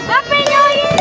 Happy New Year!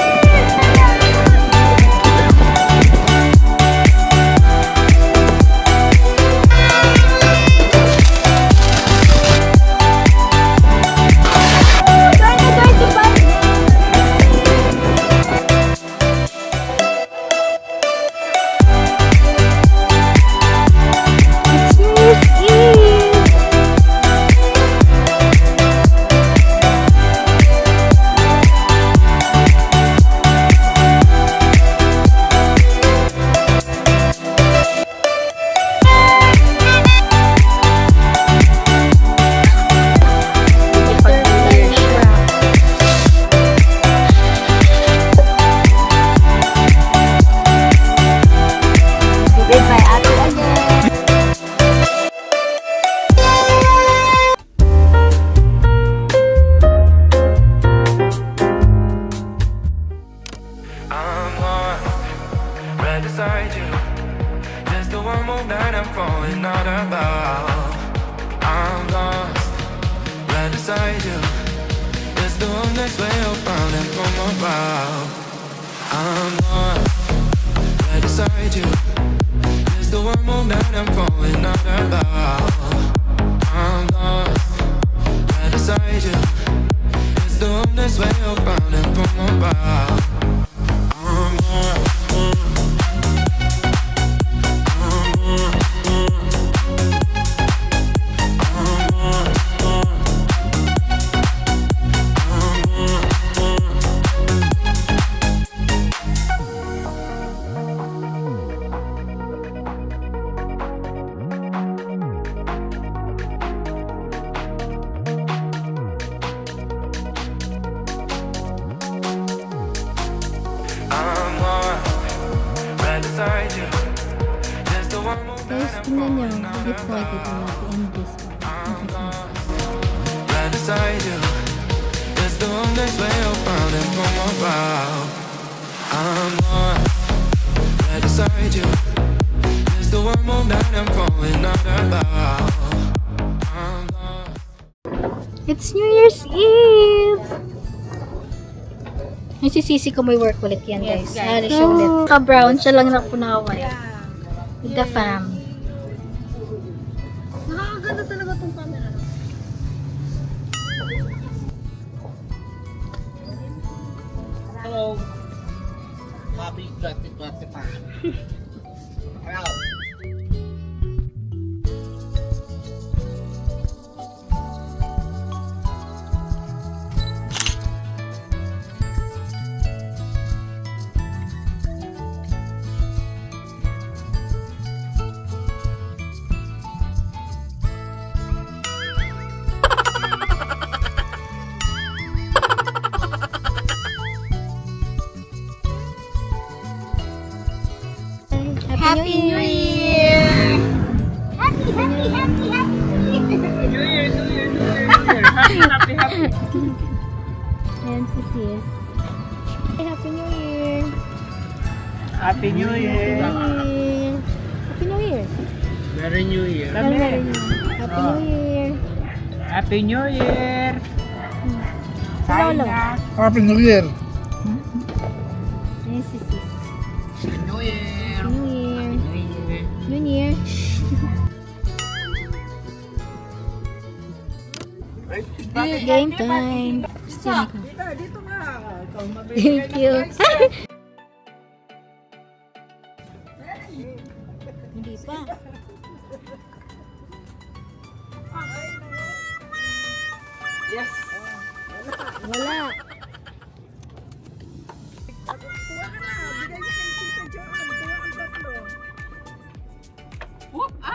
Guys, tingnan nyo. Hindi po ito in this one. It's New Year's Eve! Yung si Sisi ko may work ulit yan, guys. Yes, siya ulit. Ka-brown, siya lang na punaway. With the fam. Nakakaganda talaga itong camera. Hello. Happy 2025. Hello. Happy New Year! Happy, happy, happy, happy! New Year, New Year, New Year, New Year. Happy, happy, happy. Ayan si Sis. Happy New Year! Happy New Year. Happy New Year! Merry New Year. Happy New Year! Happy New Year. Lolo. Happy New Year. Ayan si Sis. New Year. New Year! New Year! Game time! Dito nga. Thank you! Hindi pa. Yes. Wala.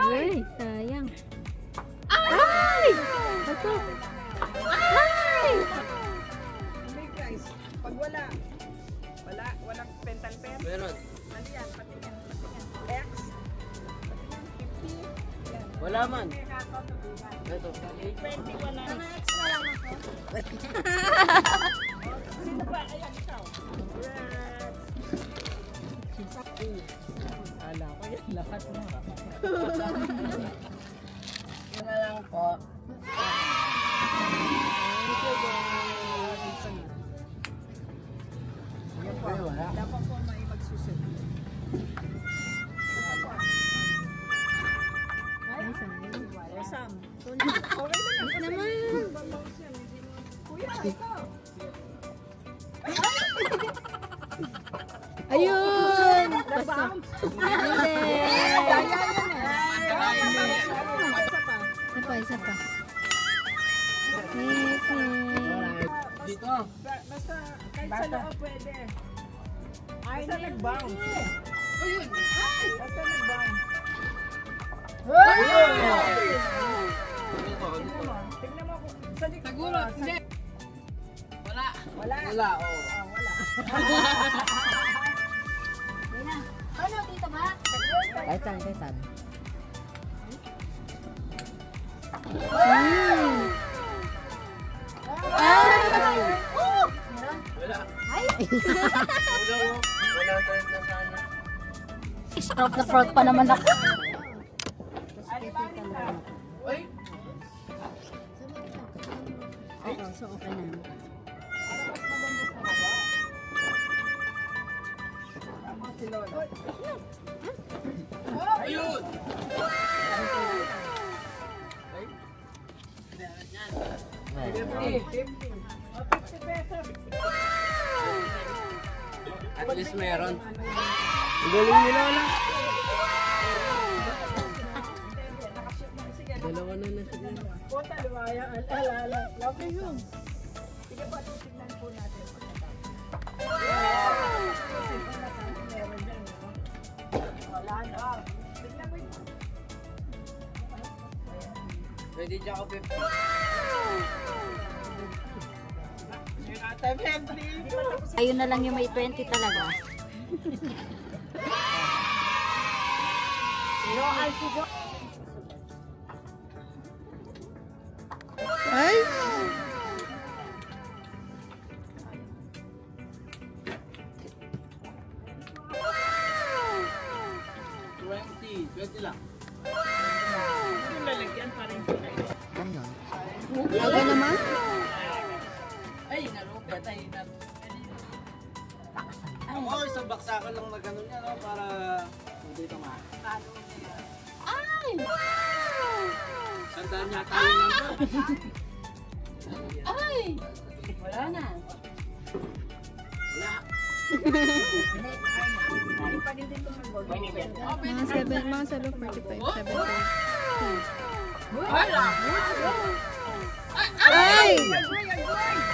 Ay, sayang. Ay! Pasok. Ay! Guys, pag walang pental pen. Meron. Ano yan? Pati yan. X. Pati yan. 50. Yan. Wala man. Ito. 20 wala. Ano extra lang ako? Sino ba? Ayan, ikaw. Ala ko yan lahat mo. Yan na lang po. po. Dapat po may magsusunod. Sam. Okay na naman. Kuya, ikaw. Ayun! Nag-bounce. Isa pa. Dito. Basta kahit sa loob pwede. Basta nag-bounce. Ayun. Basta nag-bounce. Tignan mo kung sa likod. Siguro, hindi. Wala. Wala. Wala, oo. Wala. Ano, dito ba? Kahit saan. Wala. Ay! Wala tayo na sana. Sprout na sprout pa naman ako. Uy! Oo, so okay na. Ayun! At least meron. Ang galing nila wala. Dalawa na siya. Puta, lumaya. Alala. Lovely yun. Sige po, tignan po natin. Wala na. Tignan mo yun. Pwede dyan ako 50. Ayun na lang yung may 20 talaga. Ay! $20 lang. Yung lalagyan pa rin sila. Ano yun? Talaga naman? Ay, nalugat. Ay, ako, isang baksakan lang na gano'n yan, no? Para hindi tamaan. Ay! Sandaan niya tayo lang. Ay! Wala na. Wala. Mga 7:45, 7:30. Wala. Ay!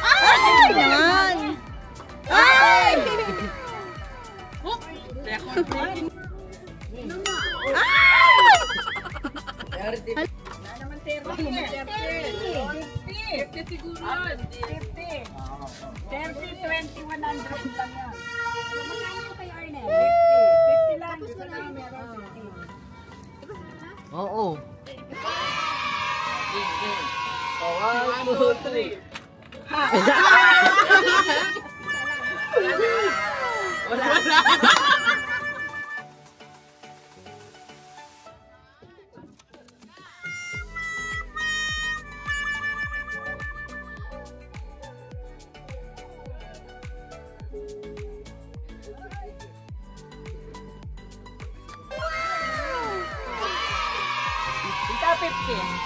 Ay! Naman! Ay! Record breaking. Wala naman 30. 50 siguro yun. 50. 30, 20, 100 lang yan. Magkano kay Arnel? 50. 50 lang. Gusto na meron 50. Oo. 1, 2, 3. Wala. Ika 50.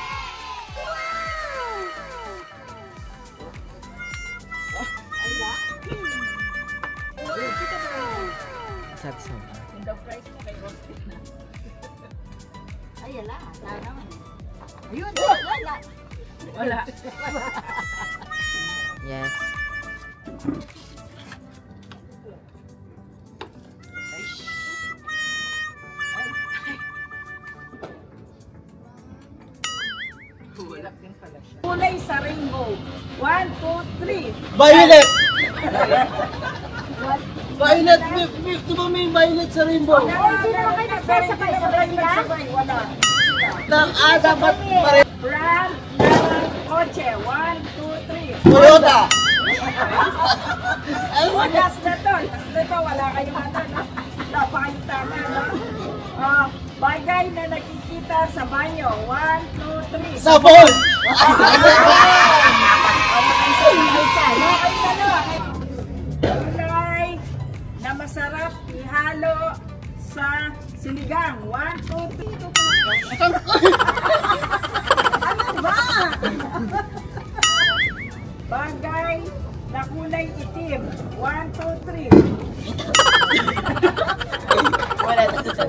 Satsa. Yung daw price mo kay Rosti na. Ay, ala. Wala naman. Ayun, wala. Wala. Yes. Wala. Kulay sa rainbow. 1, 2, 3. Violet! Violet! Di ba may violet sa rainbow? Sabay sila? Wala. Dapat pare. Brand ng kotse. 1, 2, 3. Toyota! Last na to. Last na to. Wala kayong ano, no? Napakalitama, no? Bagay na nakikita sa banyo. 1, 2, 3. Sabon! Kulay masarap ihalo sa sinigang. 1, 2, 3. Ano ba? Bagay na kulay itim. 1, 2, 3. Wala na ito.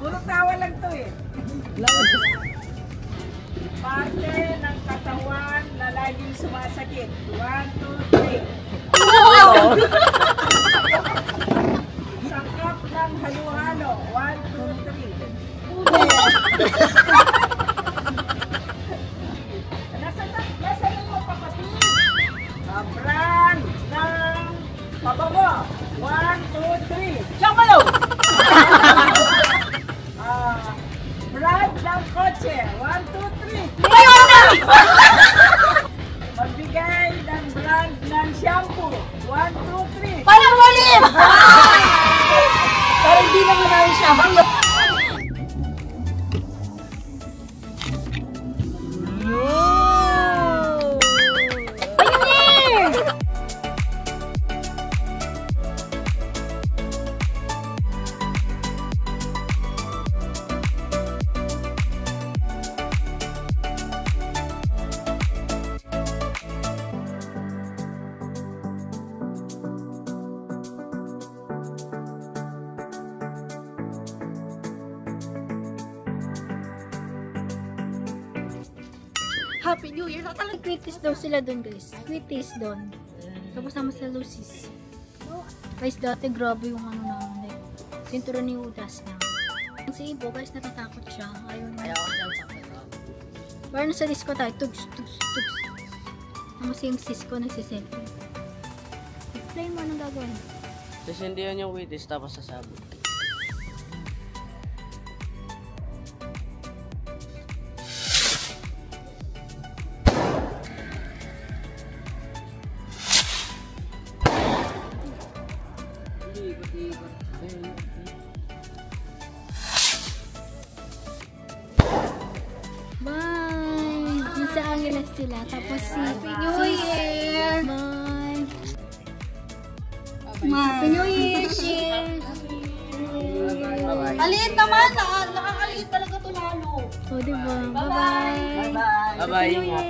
Puro tawa lang to eh. Parte ng katawan na laging sumasakit. 1, 2, 3. Sakap ng halo-halo. 1, 2, 3. Nasa yung magpapatid? Brand ng pabango. 1, 2, 3. Chamalo! Brand ng kotse. 1, 2, 3. Magbigay ng brand ng shampoo. 1, 2, 3. Parang ulit! Pero hindi naman namin siya. Happy New Year na talaga. Quitis daw sila doon, guys. Quitis doon. Tapos sama sa Lucy's. Guys, dati grabe yung ano naman. Like, sinturon ni Judas na. Si Ibo, guys, natatakot siya. Ayaw na. Parang nasa disco tayo. Tugs, tugs, tugs. Tapos yung sis ko nagsiselfie. Explain mo anong gagawin. Sasindihan yung waitis tapos sasabi. Bye! Nasa Angeles sila. Tapos si Happy New Year! Bye! Happy New Year! Cheers! Aliit naman! Nakakaliit talaga ito lalo. O, diba? Bye-bye! Bye-bye! Happy New Year!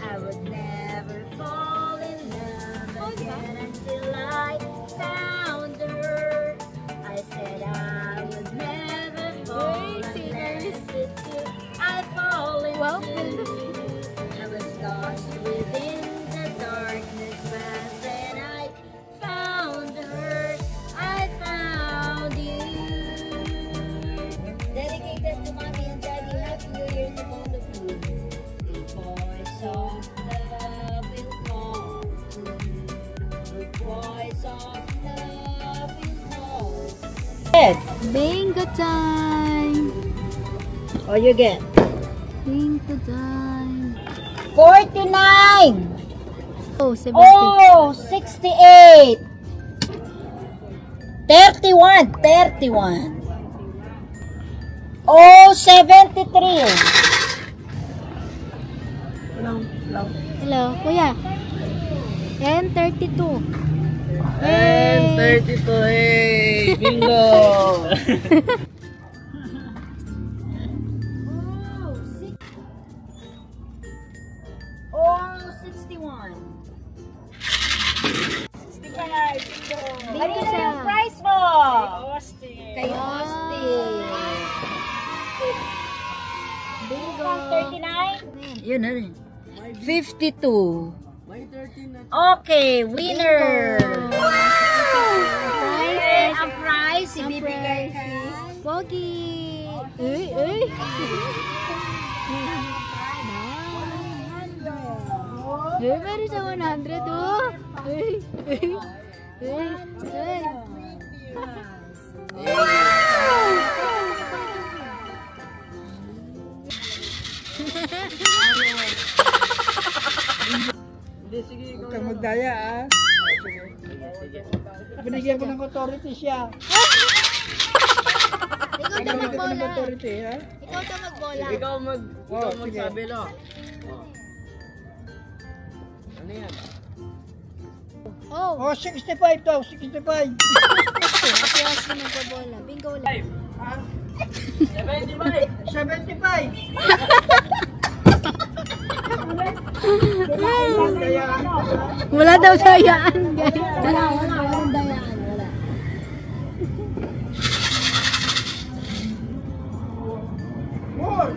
I would never fall in love again until I found her. I said I would never fall unless it's you. I fall in love. I was lost within the darkness, but then I found her. I found you. Dedicated to Mommy and Daddy. Happy New Year to both of you. The voice of love will call. The voice of love will call. Bingo time! Oh, you get Bingo time! 49. Oh, 70. Oh, 68. 31. 31. Oh, 73. Hello, kuya. And 32. And 32, hey! Bingo! Oh, 61. 65. Bingo siya. Price mo. Austin. Kay Austin. Bingo. 39. Yun na rin. 52. May 13 na. Okay, winner. Prize. Ang prize, Ang ibibigay prize. kay Pogi. Uy, uy. Uy, meron siya 100, oh. Uy, uy. Uy, uy. Hindi, sige. Huwag kang magdaya, ah. Binigyan ko ng authority siya. Ikaw daw Binigyan ko ng magbola. authority, ha? Ikaw daw magbola. Ikaw Oh, sige. magsabi, no? Ano yan? Oh! Oh, 65 daw, 65. Kasi Austin nagbabola. Bingo lang. 75. Wala daw dayaan, guys. Walang dayaan, wala. More.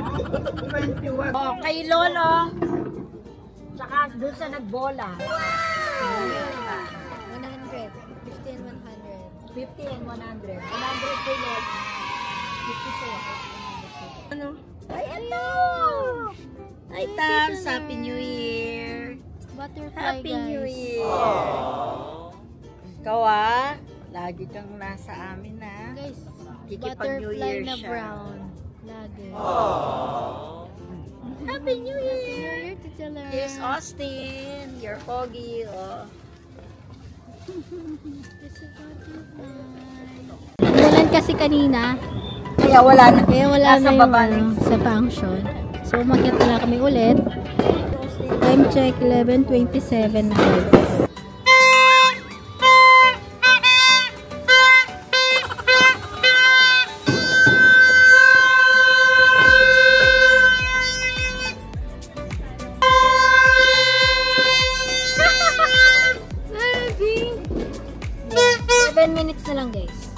21. Oh, kay Lolo. Tsaka doon sa nagbola. 100. 50 and 100. 50 and 100. 100 kay Lolo. 50 Ano? Ay, ano? Ay, Tams, Happy New Year. Butterfly, Happy guys. New Year. Ikaw ah, lagi kang nasa amin ah. Guys, Kikipag-New butterfly Year na siya. brown. Lagi. Happy New New Year. Year, Tita Lar. Here's Austin, your foggy. Oh. It's a butterfly. Umulan kasi kanina. Kaya wala na. Kaya wala Nasa na yung baba na ano, sa function. So, umakyat na lang kami ulit. Time check, 11:27 na. Baby! 7 minutes na lang, guys.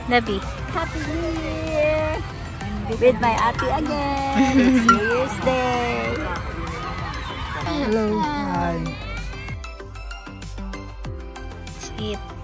Nabi. Happy New Year! With my ate again. It's New Year's Day. Hello. Hi. Let's eat.